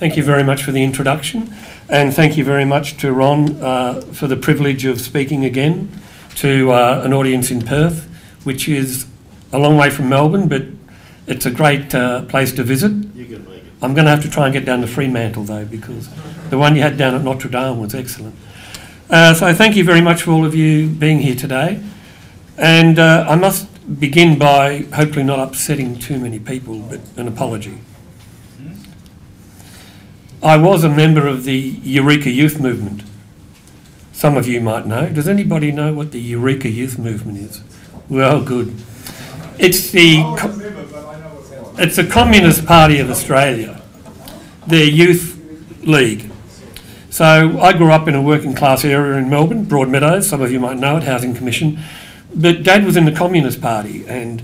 Thank you very much for the introduction, and thank you very much to Ron for the privilege of speaking again to an audience in Perth, which is a long way from Melbourne, but it's a great place to visit. You can make it. I'm going to have to try and get down to Fremantle though, because the one you had down at Notre Dame was excellent. So thank you very much for all of you being here today. And I must begin by hopefully not upsetting too many people, but an apology. I was a member of the Eureka youth movement. Some of you might know. Does anybody know what the Eureka youth movement is? Well, good. It's the Communist Party of Australia, their youth league. So I grew up in a working class area in Melbourne, Broadmeadows, some of you might know it, Housing Commission. But Dad was in the Communist Party, and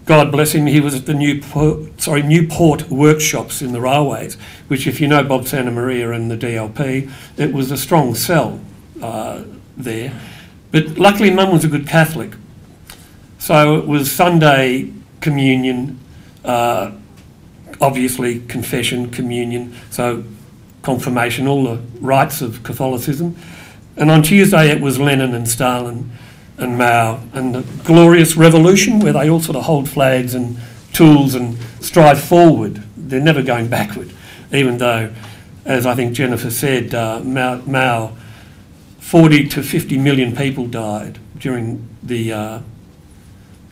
God bless him, he was at the Newport workshops in the railways, which, if you know Bob Santa Maria and the DLP, it was a strong sell there. But luckily Mum was a good Catholic. So it was Sunday communion, obviously confession, communion, so confirmation, all the rites of Catholicism. And on Tuesday it was Lenin and Stalin and Mao and the glorious revolution, where they all sort of hold flags and tools and strive forward. They're never going backward, even though, as I think Jennifer said, Mao 40 to 50 million people died during the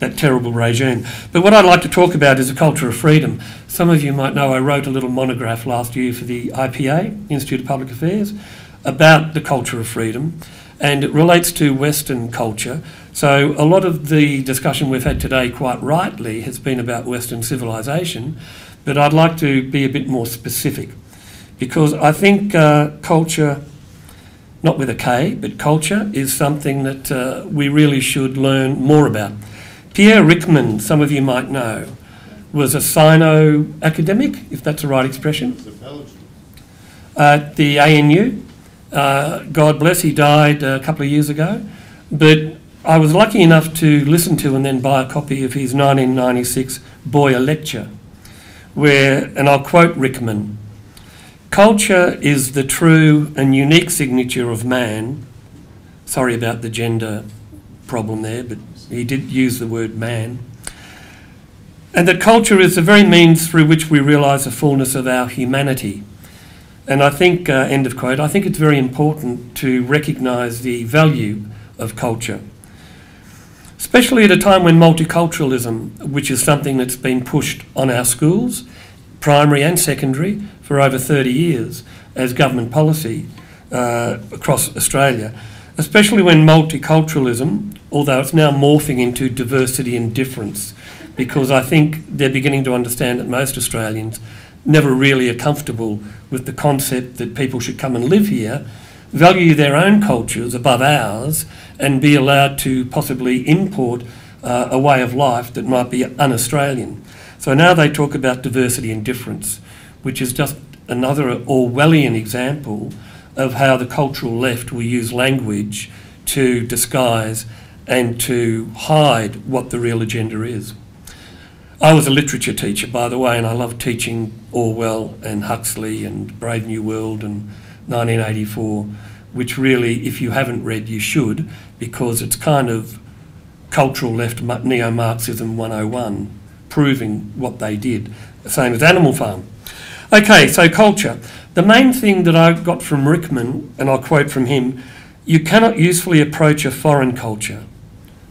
that terrible regime. But what I'd like to talk about is a culture of freedom. Some of you might know I wrote a little monograph last year for the IPA, Institute of Public Affairs, about the culture of freedom, and it relates to Western culture. So a lot of the discussion we've had today, quite rightly, has been about Western civilisation, but I'd like to be a bit more specific, because I think culture, not with a K, but culture is something that we really should learn more about. Pierre Ryckmans, some of you might know, was a Sino-academic, if that's the right expression, at the ANU. God bless, he died a couple of years ago. But I was lucky enough to listen to and then buy a copy of his 1996 Boyer lecture, where, and I'll quote Ryckmans, "Culture is the true and unique signature of man." Sorry about the gender problem there, but he did use the word man. "And that culture is the very means through which we realise the fullness of our humanity." And I think, end of quote, I think it's very important to recognise the value of culture, especially at a time when multiculturalism, which is something that's been pushed on our schools, primary and secondary, for over 30 years as government policy across Australia, especially when multiculturalism, although it's now morphing into diversity and difference, because I think they're beginning to understand that most Australians never really are comfortable with the concept that people should come and live here, value their own cultures above ours, and be allowed to possibly import a way of life that might be un-Australian. So now they talk about diversity and difference, which is just another Orwellian example of how the cultural left will use language to disguise and to hide what the real agenda is. I was a literature teacher, by the way, and I loved teaching Orwell and Huxley and Brave New World and 1984, which really, if you haven't read, you should, because it's kind of cultural left neo-Marxism 101, proving what they did, same as Animal Farm. Okay, so culture. The main thing that I got from Ryckmans, and I'll quote from him, "You cannot usefully approach a foreign culture,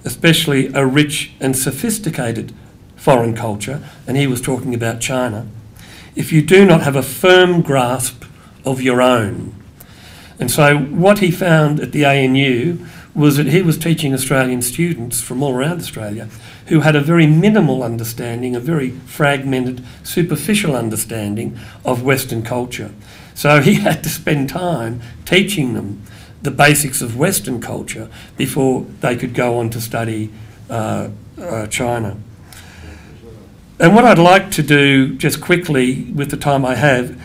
especially a rich and sophisticated foreign culture," and he was talking about China, "if you do not have a firm grasp of your own." And so what he found at the ANU was that he was teaching Australian students from all around Australia who had a very minimal understanding, a very fragmented, superficial understanding of Western culture. So he had to spend time teaching them the basics of Western culture before they could go on to study China. And what I'd like to do, just quickly with the time I have,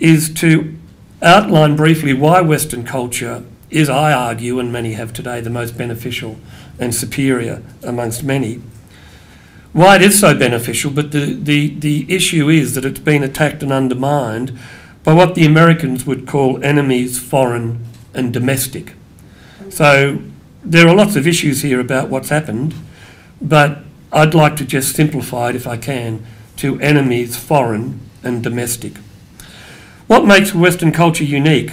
is to outline briefly why Western culture is, I argue, and many have today, the most beneficial and superior amongst many. Why it is so beneficial, but the issue is that it's been attacked and undermined by what the Americans would call enemies, foreign and domestic. So there are lots of issues here about what's happened, but I'd like to just simplify it, if I can, to enemies, foreign and domestic. What makes Western culture unique?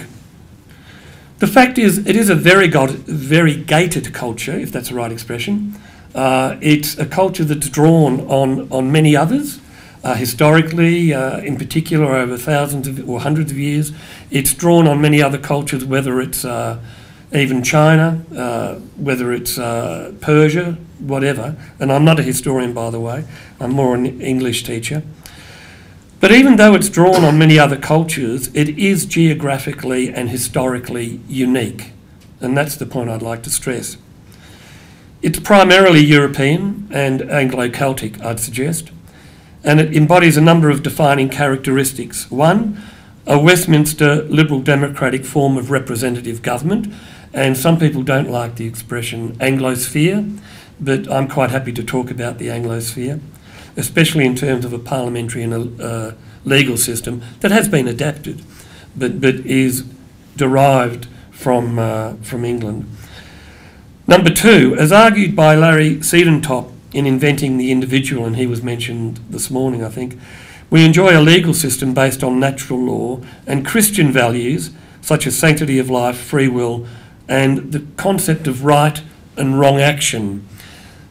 The fact is, it is a very gated culture, if that's the right expression. It's a culture that's drawn on many others, historically, in particular over thousands or hundreds of years. It's drawn on many other cultures, whether it's even China, whether it's Persia, whatever. And I'm not a historian, by the way. I'm more an English teacher. But even though it's drawn on many other cultures, it is geographically and historically unique. And that's the point I'd like to stress. It's primarily European and Anglo-Celtic, I'd suggest. And it embodies a number of defining characteristics. One, a Westminster liberal democratic form of representative government. And some people don't like the expression Anglosphere, but I'm quite happy to talk about the Anglosphere, especially in terms of a parliamentary and a legal system that has been adapted, but is derived from England. Number two, as argued by Larry Siedentop in Inventing the Individual, and he was mentioned this morning, I think, we enjoy a legal system based on natural law and Christian values such as sanctity of life, free will, and the concept of right and wrong action.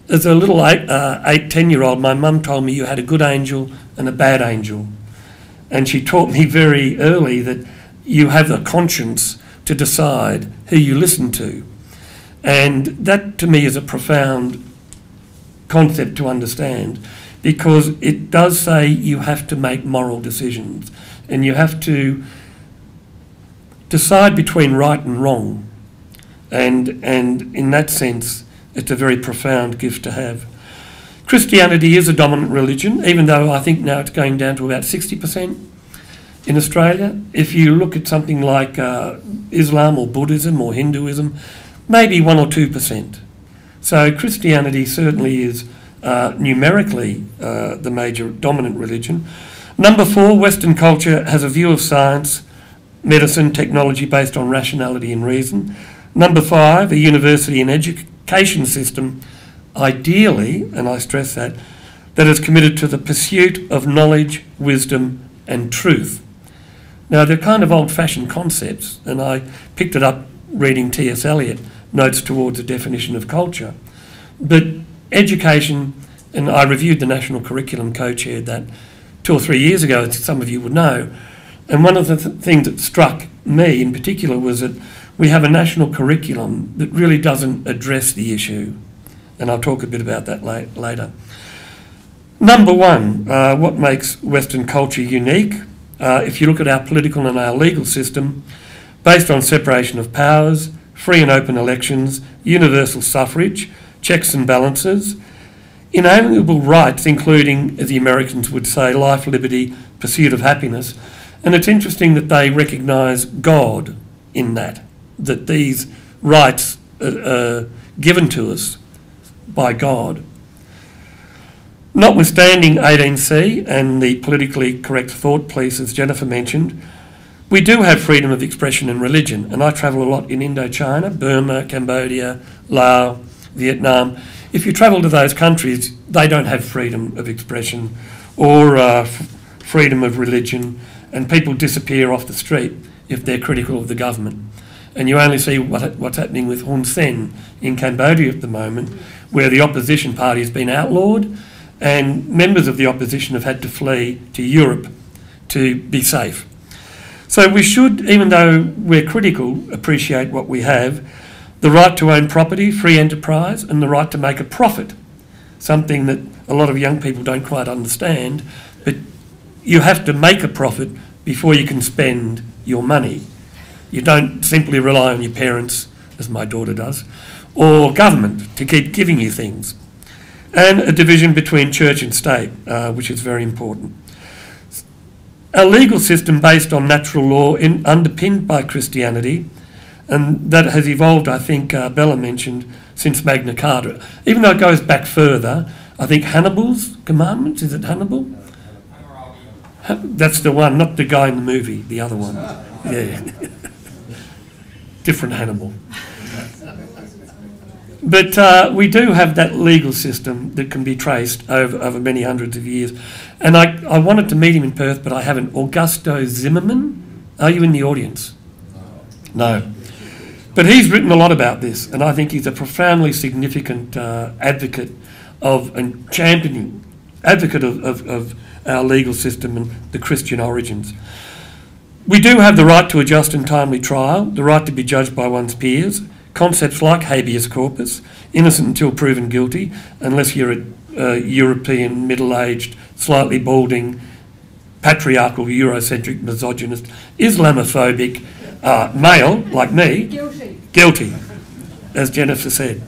As a little 10-year-old, my mum told me you had a good angel and a bad angel. And she taught me very early that you have a conscience to decide who you listen to. And that to me is a profound concept to understand, because it does say you have to make moral decisions and you have to decide between right and wrong. And in that sense, it's a very profound gift to have. Christianity is a dominant religion, even though I think now it's going down to about 60% in Australia. If you look at something like Islam or Buddhism or Hinduism, maybe 1 or 2%. So Christianity certainly is numerically the major dominant religion. Number four, Western culture has a view of science, medicine, technology based on rationality and reason. Number five, a university and education system, ideally, and I stress that is committed to the pursuit of knowledge, wisdom and truth. Now, they're kind of old-fashioned concepts, and I picked it up reading T.S. Eliot, Notes Towards a Definition of Culture. But education, and I reviewed the national curriculum, co-chaired that 2 or 3 years ago, as some of you would know, and one of the things that struck me in particular was that we have a national curriculum that really doesn't address the issue, and I'll talk a bit about that later. Number one, what makes Western culture unique? If you look at our political and our legal system, based on separation of powers, free and open elections, universal suffrage, checks and balances, inalienable rights, including, as the Americans would say, life, liberty, pursuit of happiness. And it's interesting that they recognise God in that these rights are given to us by God. Notwithstanding 18C and the politically correct thought police, as Jennifer mentioned, we do have freedom of expression and religion, and I travel a lot in Indochina, Burma, Cambodia, Laos, Vietnam. If you travel to those countries, they don't have freedom of expression or freedom of religion, and people disappear off the street if they're critical of the government. And you only see what's happening with Hun Sen in Cambodia at the moment, where the opposition party has been outlawed and members of the opposition have had to flee to Europe to be safe. So we should, even though we're critical, appreciate what we have: the right to own property, free enterprise, and the right to make a profit, something that a lot of young people don't quite understand, but you have to make a profit before you can spend your money. You don't simply rely on your parents, as my daughter does, or government to keep giving you things. And a division between church and state, which is very important. A legal system based on natural law, underpinned by Christianity, and that has evolved, I think Bella mentioned, since Magna Carta. Even though it goes back further, I think Hannibal's commandments, is it Hannibal? That's the one, not the guy in the movie, the other one. Yeah. Different Hannibal. But we do have that legal system that can be traced over many hundreds of years. And I wanted to meet him in Perth, but I haven't. Augusto Zimmermann, are you in the audience? No. But he's written a lot about this, and I think he's a profoundly significant advocate of and championing, advocate of our legal system and the Christian origins. We do have the right to a just and timely trial, the right to be judged by one's peers, concepts like habeas corpus, innocent until proven guilty, unless you're a European, middle-aged, slightly balding, patriarchal, Eurocentric, misogynist, Islamophobic male, like me. Guilty, as Jennifer said.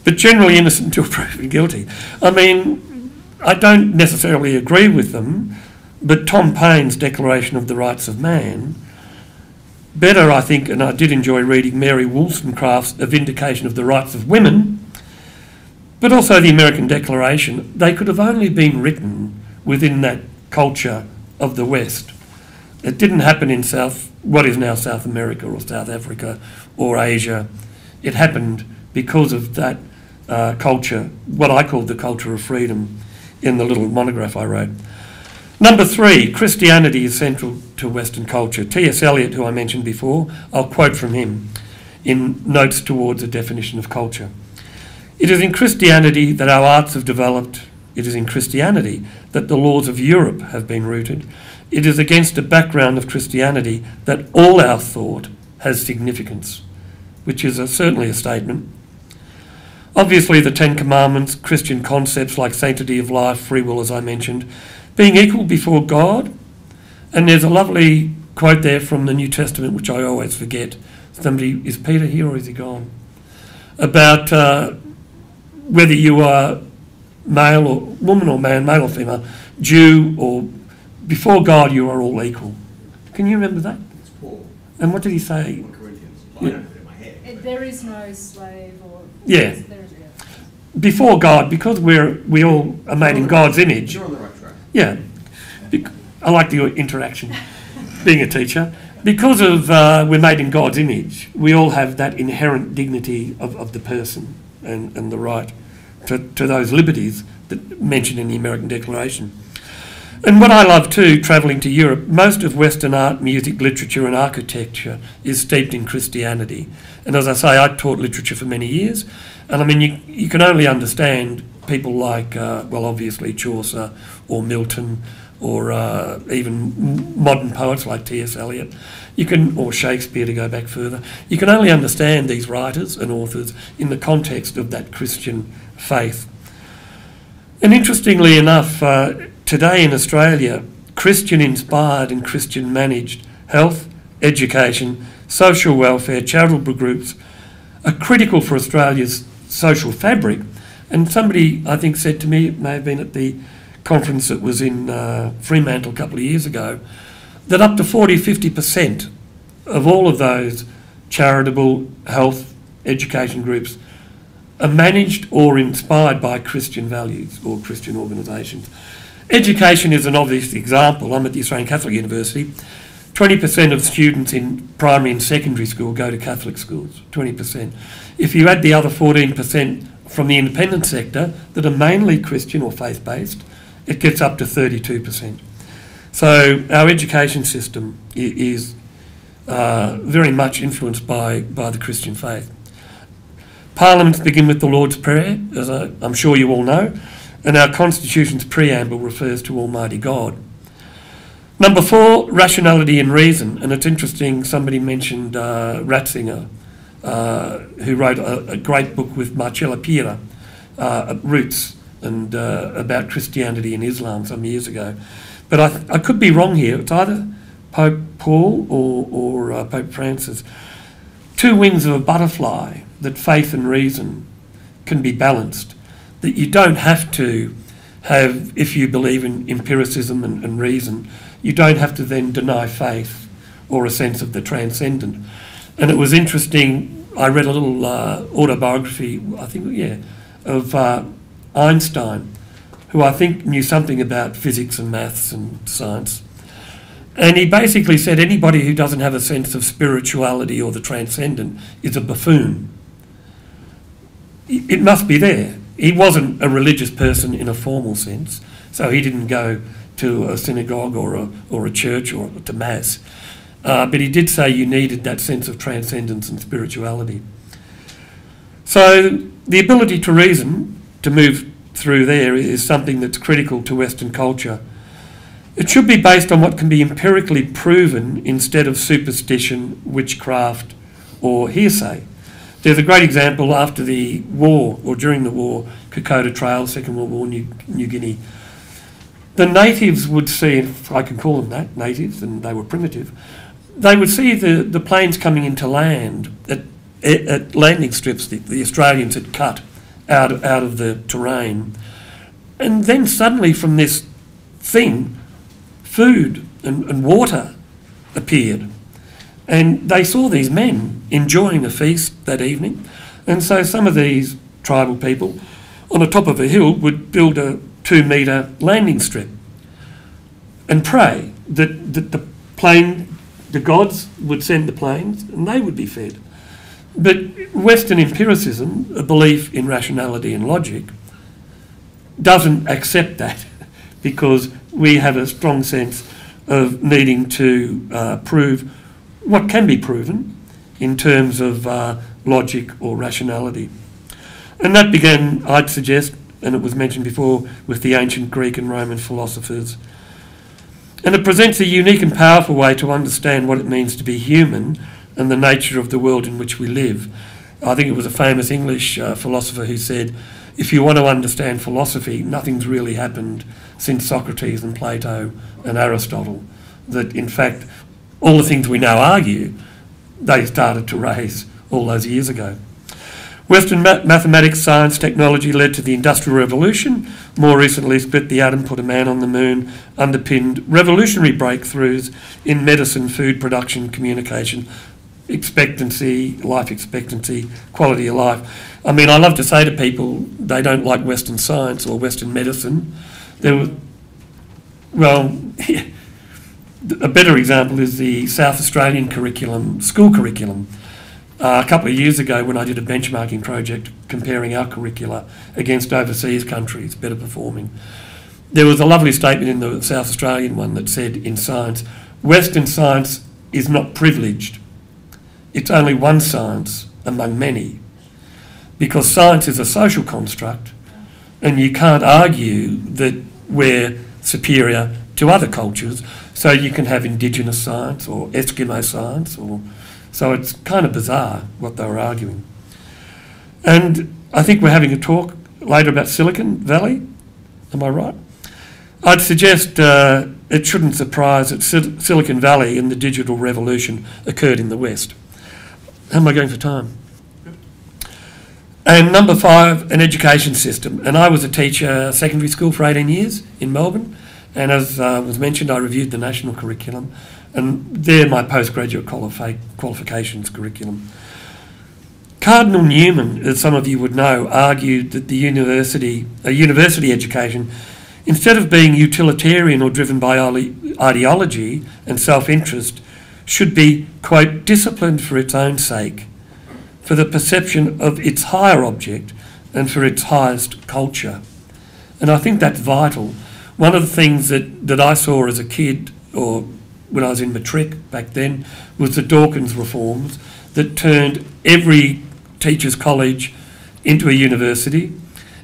But generally innocent until proven guilty. I mean, I don't necessarily agree with them, but Tom Paine's Declaration of the Rights of Man, better, I think, and I did enjoy reading Mary Wollstonecraft's A Vindication of the Rights of Women, but also the American Declaration, they could have only been written within that culture of the West. It didn't happen in what is now South America or South Africa or Asia. It happened because of that culture, what I called the culture of freedom in the little monograph I wrote. Number 3, Christianity is central to Western culture. T.S. Eliot, who I mentioned before, I'll quote from him in Notes Towards a Definition of Culture. It is in Christianity that our arts have developed. It is in Christianity that the laws of Europe have been rooted. It is against a background of Christianity that all our thought has significance, which is certainly a statement. Obviously, the Ten Commandments, Christian concepts like sanctity of life, free will, as I mentioned, being equal before God. And there's a lovely quote there from the New Testament, which I always forget. Is Peter here or is he gone? About whether you are male or woman or man, male or female, Jew or before God, you are all equal. Can you remember that? It's Paul. And what did he say? Corinthians. Yeah. I don't have it in my head. There is no slave or... Yeah. Before God, because we all are made in God's image. You're on the right track. Yeah. I like the interaction, being a teacher. Because of we're made in God's image, we all have that inherent dignity of the person and the right to those liberties that mentioned in the American Declaration. And what I love too, travelling to Europe, most of Western art, music, literature and architecture is steeped in Christianity. And as I say, I taught literature for many years. And I mean, you can only understand people like, well, obviously Chaucer or Milton or even modern poets like T.S. Eliot. Or Shakespeare, to go back further. You can only understand these writers and authors in the context of that Christian faith. And interestingly enough, today in Australia, Christian-inspired and Christian-managed health, education, social welfare, charitable groups are critical for Australia's social fabric. And somebody, I think, said to me, it may have been at the conference that was in Fremantle a couple of years ago, that up to 40-50% of all of those charitable health education groups are managed or inspired by Christian values or Christian organisations. Education is an obvious example. I'm at the Australian Catholic University. 20% of students in primary and secondary school go to Catholic schools, 20%. If you add the other 14% from the independent sector that are mainly Christian or faith-based, it gets up to 32%. So our education system is very much influenced by the Christian faith. Parliaments begin with the Lord's Prayer, as I'm sure you all know, and our Constitution's preamble refers to Almighty God. Number 4, rationality and reason. And it's interesting, somebody mentioned Ratzinger, who wrote a great book with Marcella Pira, Roots, and about Christianity and Islam some years ago. But I could be wrong here. It's either Pope Paul or Pope Francis. 2 wings of a butterfly, that faith and reason can be balanced. That you don't have to have, if you believe in empiricism and reason, you don't have to then deny faith or a sense of the transcendent. And it was interesting, I read a little autobiography, I think, yeah, of Einstein, who I think knew something about physics and maths and science. And he basically said anybody who doesn't have a sense of spirituality or the transcendent is a buffoon. It must be there. He wasn't a religious person in a formal sense, so he didn't go to a synagogue or a church or to mass. But he did say you needed that sense of transcendence and spirituality. So the ability to reason, to move through there, is something that's critical to Western culture. It should be based on what can be empirically proven instead of superstition, witchcraft or hearsay. There's a great example after the war, or during the war, Kokoda Trail, Second World War, New Guinea. The natives would see, if I can call them that, natives, and they were primitive, they would see the planes coming into land at landing strips the Australians had cut out of the terrain. And then suddenly from this thing, food and water appeared. And they saw these men enjoying a feast that evening. And so some of these tribal people on the top of a hill would build a 2-metre landing strip and pray that the gods would send the planes and they would be fed. But Western empiricism, a belief in rationality and logic, doesn't accept that because we have a strong sense of needing to prove what can be proven in terms of logic or rationality. And that began, I'd suggest, and it was mentioned before, with the ancient Greek and Roman philosophers. And it presents a unique and powerful way to understand what it means to be human and the nature of the world in which we live. I think it was a famous English philosopher who said, if you want to understand philosophy, nothing's really happened since Socrates and Plato and Aristotle. That in fact, all the things we now argue, they started to raise all those years ago. Western mathematics, science, technology led to the Industrial Revolution, more recently split the atom, put a man on the moon, underpinned revolutionary breakthroughs in medicine, food production, communication, expectancy, life expectancy, quality of life. I mean, I love to say to people, they don't like Western science or Western medicine. A better example is the South Australian curriculum, school curriculum. A couple of years ago when I did a benchmarking project comparing our curricula against overseas countries, better performing, there was a lovely statement in the South Australian one that said in science, Western science is not privileged. It's only one science among many, because science is a social construct and you can't argue that we're superior to other cultures, so you can have indigenous science or Eskimo science, so it's kind of bizarre what they were arguing. And I think we're having a talk later about Silicon Valley, am I right? I'd suggest it shouldn't surprise that Silicon Valley and the digital revolution occurred in the West. How am I going for time? And number 5, an education system. And I was a teacher secondary school for 18 years in Melbourne. And as was mentioned, I reviewed the national curriculum. And they're my postgraduate qualifications curriculum. Cardinal Newman, as some of you would know, argued that a university education, instead of being utilitarian or driven by ideology and self-interest, should be, quote, disciplined for its own sake, for the perception of its higher object and for its highest culture. And I think that's vital. One of the things that I saw as a kid, or when I was in matric back then, was the Dawkins reforms that turned every teacher's college into a university.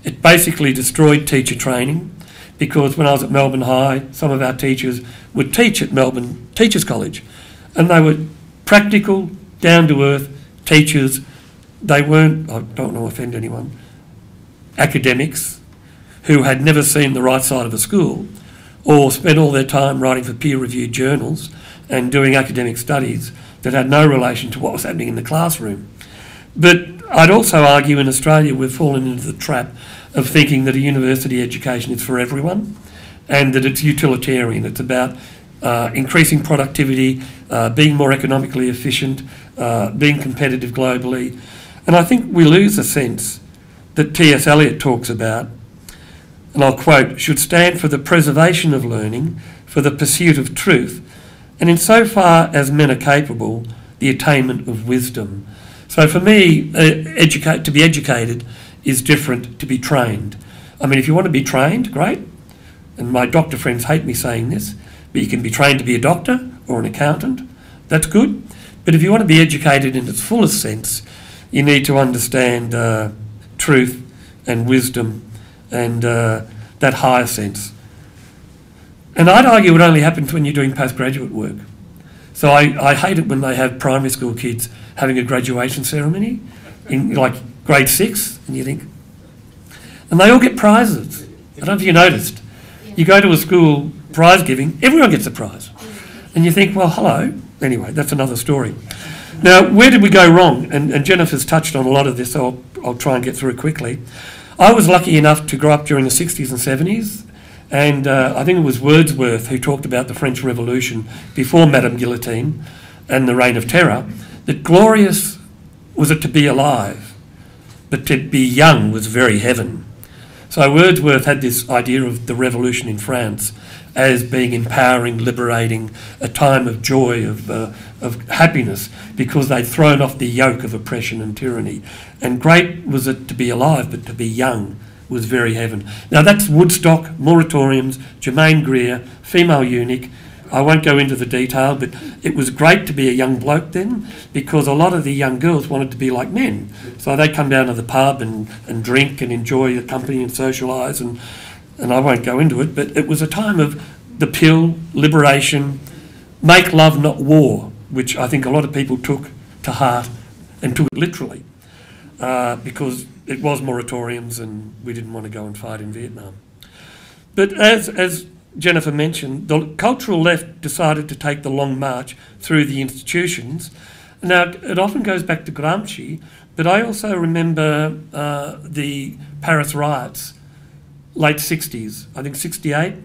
It basically destroyed teacher training, because when I was at Melbourne High, some of our teachers would teach at Melbourne Teachers College, and they were practical, down-to-earth teachers. They weren't, I don't want to offend anyone, academics who had never seen the right side of a school or spent all their time writing for peer-reviewed journals and doing academic studies that had no relation to what was happening in the classroom. But I'd also argue in Australia we've fallen into the trap of thinking that a university education is for everyone and that it's utilitarian. It's about increasing productivity, being more economically efficient, being competitive globally. And I think we lose a sense that T.S. Eliot talks about, and I'll quote, should stand for the preservation of learning, for the pursuit of truth, and insofar as men are capable, the attainment of wisdom. So for me, to be educated is different to be trained. I mean, if you want to be trained, great, and my doctor friends hate me saying this, but you can be trained to be a doctor or an accountant, that's good. But if you want to be educated in its fullest sense, you need to understand truth and wisdom and that higher sense. And I'd argue it only happens when you're doing postgraduate work. So I hate it when they have primary school kids having a graduation ceremony in like grade 6, and you think, and they all get prizes. I don't know if you noticed. You go to a school prize giving, everyone gets a prize. And you think, well, hello. Anyway, that's another story. Now, where did we go wrong? And Jennifer's touched on a lot of this, so I'll try and get through it quickly. I was lucky enough to grow up during the 60s and 70s, and I think it was Wordsworth who talked about the French Revolution before Madame Guillotine and the Reign of Terror, that glorious was it to be alive, but to be young was very heaven. So Wordsworth had this idea of the revolution in France as being empowering, liberating, a time of joy, of happiness, because they'd thrown off the yoke of oppression and tyranny. And great was it to be alive, but to be young was very heaven. Now that's Woodstock, moratoriums, Germaine Greer, female eunuch. I won't go into the detail, but it was great to be a young bloke then, because a lot of the young girls wanted to be like men. So they'd come down to the pub and drink and enjoy the company and socialise, and I won't go into it, but it was a time of the pill, liberation, make love not war, which I think a lot of people took to heart and took it literally, because it was moratoriums and we didn't want to go and fight in Vietnam. But as Jennifer mentioned, the cultural left decided to take the long march through the institutions. Now, it often goes back to Gramsci, but I also remember the Paris riots, late 60s, I think 68,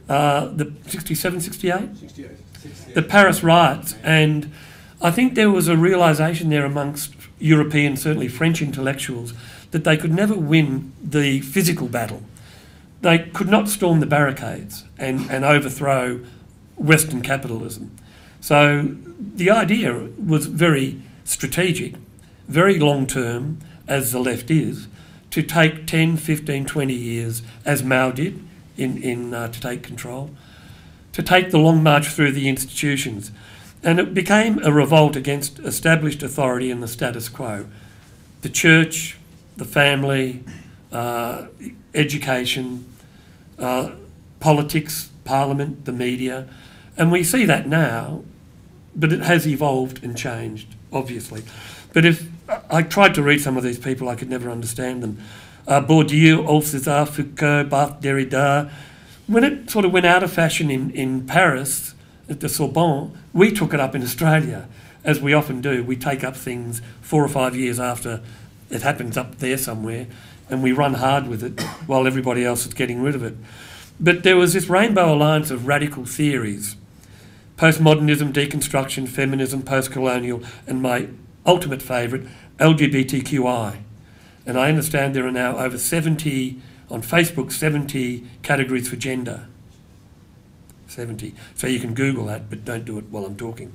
the 67, 68? 68. The Paris riots, and I think there was a realisation there amongst European, certainly French intellectuals, that they could never win the physical battle. They could not storm the barricades and overthrow Western capitalism. So the idea was very strategic, very long-term, as the left is, to take 10, 15, 20 years, as Mao did, to take control, to take the long march through the institutions. And it became a revolt against established authority and the status quo. The church, the family, education, politics, parliament, the media. And we see that now, but it has evolved and changed, obviously. But if I tried to read some of these people, I could never understand them. Bourdieu, Althusser, Foucault, Barthes, Derrida. When it sort of went out of fashion in Paris, at the Sorbonne, we took it up in Australia, as we often do. We take up things 4 or 5 years after it happens up there somewhere, and we run hard with it while everybody else is getting rid of it. But there was this rainbow alliance of radical theories: postmodernism, deconstruction, feminism, post-colonial, and my ultimate favourite, LGBTQI. And I understand there are now over 70, on Facebook, 70 categories for gender. 70. So you can Google that, but don't do it while I'm talking.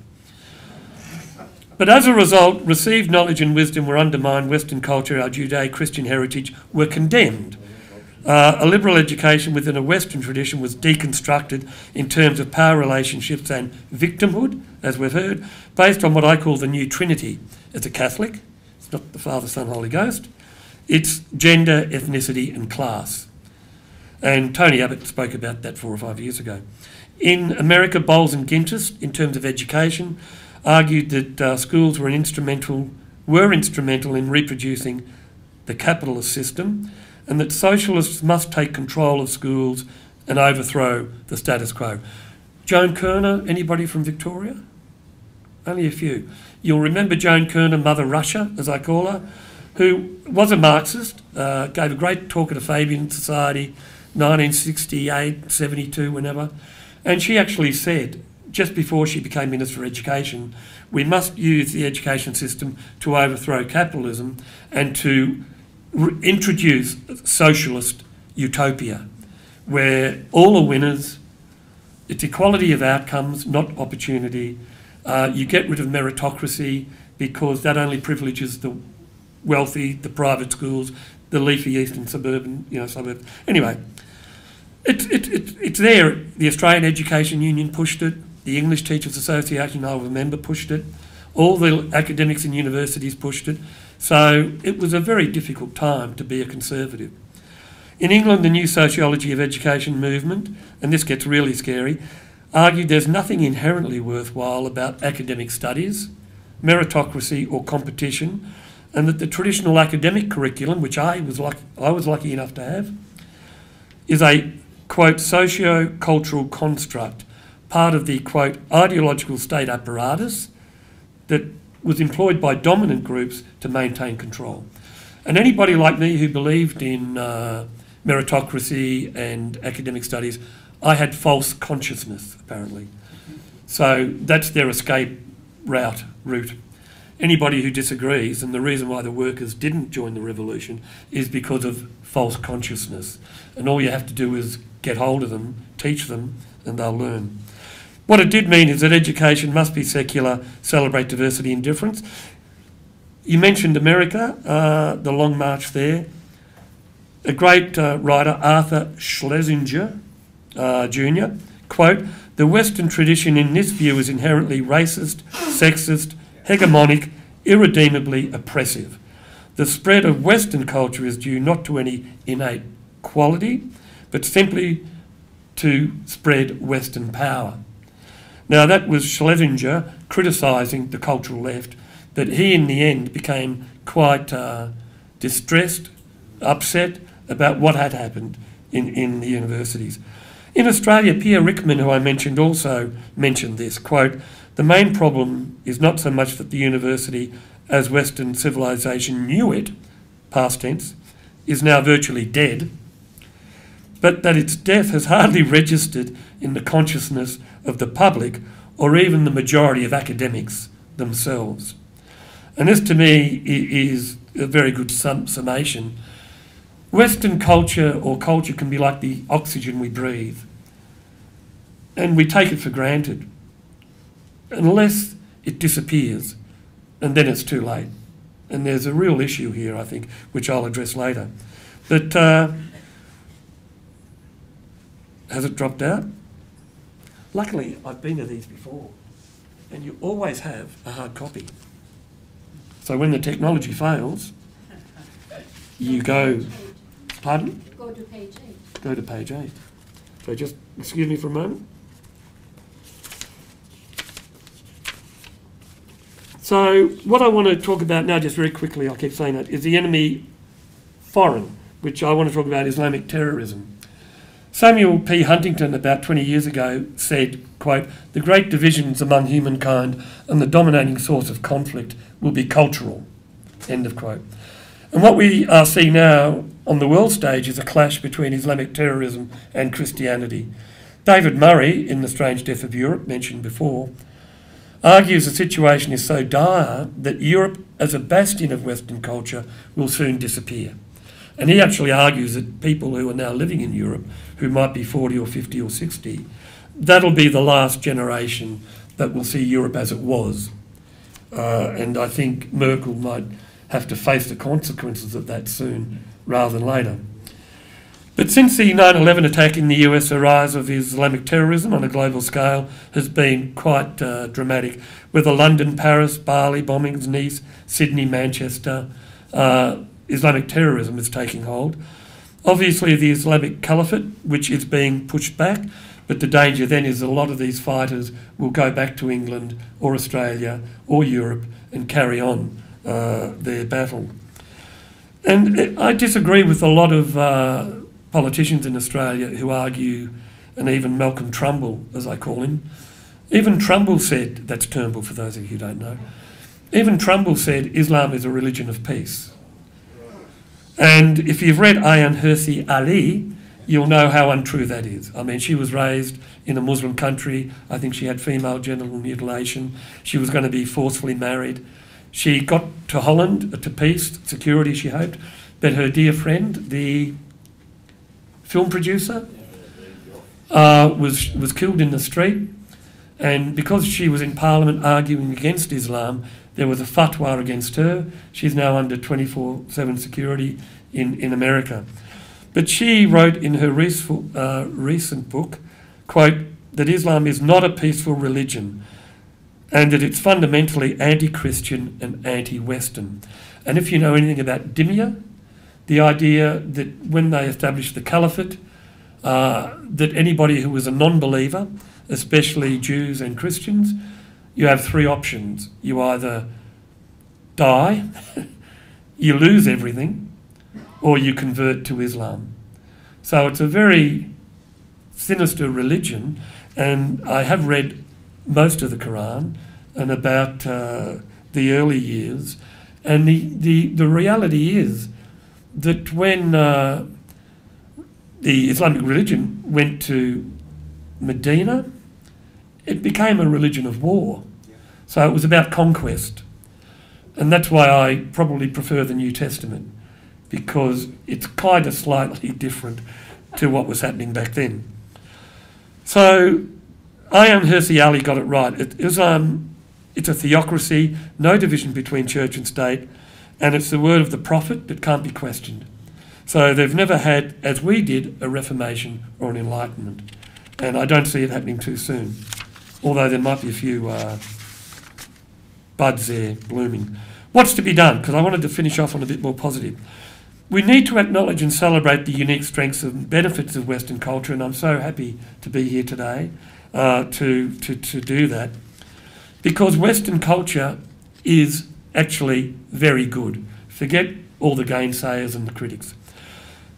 But as a result, received knowledge and wisdom were undermined, Western culture, our Judeo-Christian heritage were condemned. A liberal education within a Western tradition was deconstructed in terms of power relationships and victimhood, as we've heard, based on what I call the new Trinity. As a Catholic, it's not the Father, Son, Holy Ghost, it's gender, ethnicity and class. And Tony Abbott spoke about that 4 or 5 years ago. In America, Bowles and Gintis, in terms of education, argued that schools were instrumental in reproducing the capitalist system, and that socialists must take control of schools and overthrow the status quo. Joan Kern, anybody from Victoria? Only a few. You'll remember Joan Kern, Mother Russia, as I call her, who was a Marxist, gave a great talk at a Fabian Society, 1968, 72, whenever, and she actually said, just before she became Minister for Education, we must use the education system to overthrow capitalism and to introduce socialist utopia where all are winners, it's equality of outcomes, not opportunity. You get rid of meritocracy because that only privileges the wealthy, the private schools, the leafy eastern suburban, suburbs. Anyway, it's there. The Australian Education Union pushed it. The English Teachers Association, I remember, pushed it. All the academics in universities pushed it. So it was a very difficult time to be a conservative. In England, the new Sociology of Education movement, and this gets really scary, argued there's nothing inherently worthwhile about academic studies, meritocracy or competition, and that the traditional academic curriculum, which I was lucky enough to have, is a, quote, socio-cultural construct, part of the, quote, ideological state apparatus that was employed by dominant groups to maintain control. And anybody like me who believed in meritocracy and academic studies, I had false consciousness, apparently. So that's their escape route. Anybody who disagrees, and the reason why the workers didn't join the revolution is because of false consciousness. And all you have to do is get hold of them, teach them, and they'll learn. What it did mean is that education must be secular, celebrate diversity and difference. You mentioned America, the Long March there. A great writer, Arthur Schlessinger Jr., quote, "The Western tradition in this view is inherently racist, sexist, hegemonic, irredeemably oppressive. The spread of Western culture is due not to any innate quality, but simply to spread Western power." Now that was Schlesinger criticising the cultural left, but he in the end became quite distressed, upset about what had happened in the universities. In Australia, Pierre Rickman, who I mentioned, also mentioned this, quote, "The main problem is not so much that the university, as Western civilisation knew it, past tense, is now virtually dead, but that its death has hardly registered in the consciousness of the public or even the majority of academics themselves." And this to me is a very good summation. Western culture or culture can be like the oxygen we breathe, and we take it for granted unless it disappears, and then it's too late. And there's a real issue here, I think, which I'll address later. But has it dropped out? Luckily, I've been to these before, and you always have a hard copy. So when the technology fails, you go... Pardon? Go to page 8. Go to page 8. So just excuse me for a moment. So what I want to talk about now, just very quickly, I'll keep saying that, is the enemy foreign, which I want to talk about Islamic terrorism. Samuel P. Huntington, about 20 years ago, said, quote, "The great divisions among humankind and the dominating source of conflict will be cultural," end of quote. And what we are seeing now on the world stage is a clash between Islamic terrorism and Christianity. David Murray, in The Strange Death of Europe, mentioned before, argues the situation is so dire that Europe as a bastion of Western culture will soon disappear. And he actually argues that people who are now living in Europe, who might be 40 or 50 or 60, that'll be the last generation that will see Europe as it was. And I think Merkel might have to face the consequences of that soon rather than later. But since the 9/11 attack in the US, the rise of Islamic terrorism on a global scale has been quite dramatic, with the London, Paris, Bali bombings, Nice, Sydney, Manchester. Islamic terrorism is taking hold. Obviously the Islamic Caliphate, which is being pushed back, but the danger then is a lot of these fighters will go back to England or Australia or Europe and carry on their battle. And I disagree with a lot of politicians in Australia who argue, and even Malcolm Turnbull, as I call him, even Turnbull said, that's Turnbull for those of you who don't know, even Turnbull said Islam is a religion of peace. And if you've read Hirsi Ali, you'll know how untrue that is. I mean, she was raised in a Muslim country. I think she had female genital mutilation. She was going to be forcefully married. She got to Holland, to peace, security, she hoped, but her dear friend, the film producer, was killed in the street, and because she was in Parliament arguing against Islam, there was a fatwa against her. She's now under 24/7 security in America. But she wrote in her recent book, quote, that Islam is not a peaceful religion and that it's fundamentally anti-Christian and anti-Western. And if you know anything about dhimmiya, the idea that when they established the caliphate, that anybody who was a non-believer, especially Jews and Christians, you have three options. You either die, you lose everything, or you convert to Islam. So it's a very sinister religion, and I have read most of the Quran and about the early years, and the reality is that when the Islamic religion went to Medina, it became a religion of war. So it was about conquest. And that's why I probably prefer the New Testament, because it's kind of slightly different to what was happening back then. So Hirsi Ali got it right. It's a theocracy, no division between church and state, and it's the word of the prophet that can't be questioned. So they've never had, as we did, a Reformation or an Enlightenment. And I don't see it happening too soon, although there might be a few buds there blooming. What's to be done? Because I wanted to finish off on a bit more positive. We need to acknowledge and celebrate the unique strengths and benefits of Western culture, and I'm so happy to be here today to do that, because Western culture is actually very good. Forget all the gainsayers and the critics.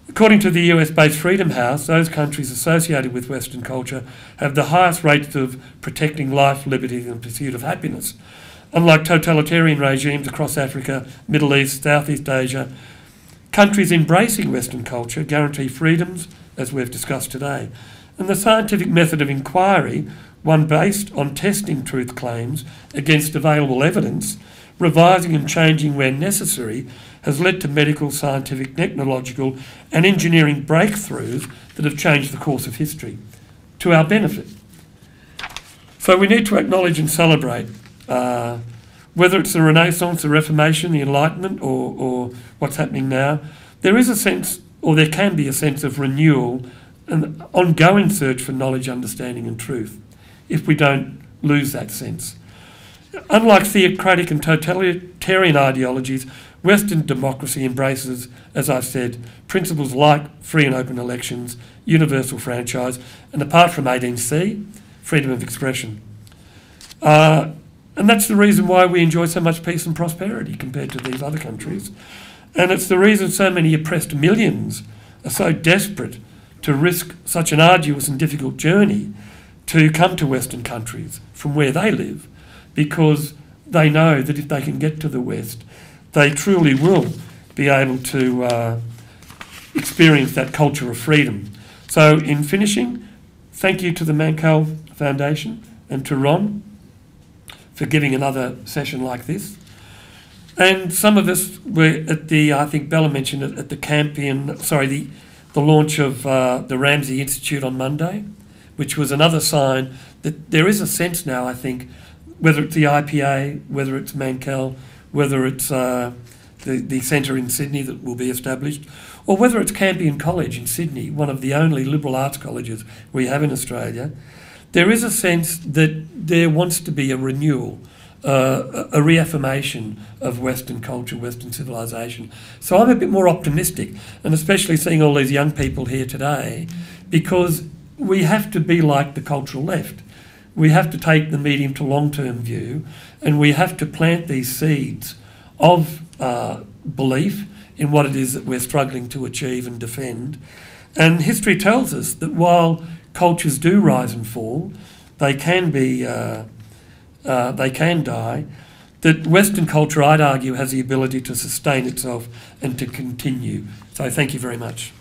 According to the US-based Freedom House, those countries associated with Western culture have the highest rates of protecting life, liberty and pursuit of happiness. Unlike totalitarian regimes across Africa, Middle East, Southeast Asia, countries embracing Western culture guarantee freedoms, as we've discussed today. And the scientific method of inquiry, one based on testing truth claims against available evidence, revising and changing where necessary, has led to medical, scientific, technological and engineering breakthroughs that have changed the course of history to our benefit. So we need to acknowledge and celebrate, whether it's the Renaissance, the Reformation, the Enlightenment, or what's happening now, there is a sense, or there can be a sense of renewal and ongoing search for knowledge, understanding and truth, if we don't lose that sense. Unlike theocratic and totalitarian ideologies, Western democracy embraces, as I've said, principles like free and open elections, universal franchise, and apart from 18C, freedom of expression. And that's the reason why we enjoy so much peace and prosperity compared to these other countries. And it's the reason so many oppressed millions are so desperate to risk such an arduous and difficult journey to come to Western countries from where they live, because they know that if they can get to the West, they truly will be able to experience that culture of freedom. So in finishing, thank you to the Mannkal Foundation and to Ron for giving another session like this. And some of us were at the, I think Bella mentioned it, at the the launch of the Ramsay Institute on Monday, which was another sign that there is a sense now, I think, whether it's the IPA, whether it's Mannkal, whether it's the centre in Sydney that will be established, or whether it's Campion College in Sydney, one of the only liberal arts colleges we have in Australia, there is a sense that there wants to be a renewal, a reaffirmation of Western culture, Western civilisation. So I'm a bit more optimistic, and especially seeing all these young people here today, because we have to be like the cultural left. We have to take the medium to long-term view, and we have to plant these seeds of belief in what it is that we're struggling to achieve and defend. And history tells us that while cultures do rise and fall, they can be, they can die, that Western culture, I'd argue, has the ability to sustain itself and to continue. So thank you very much.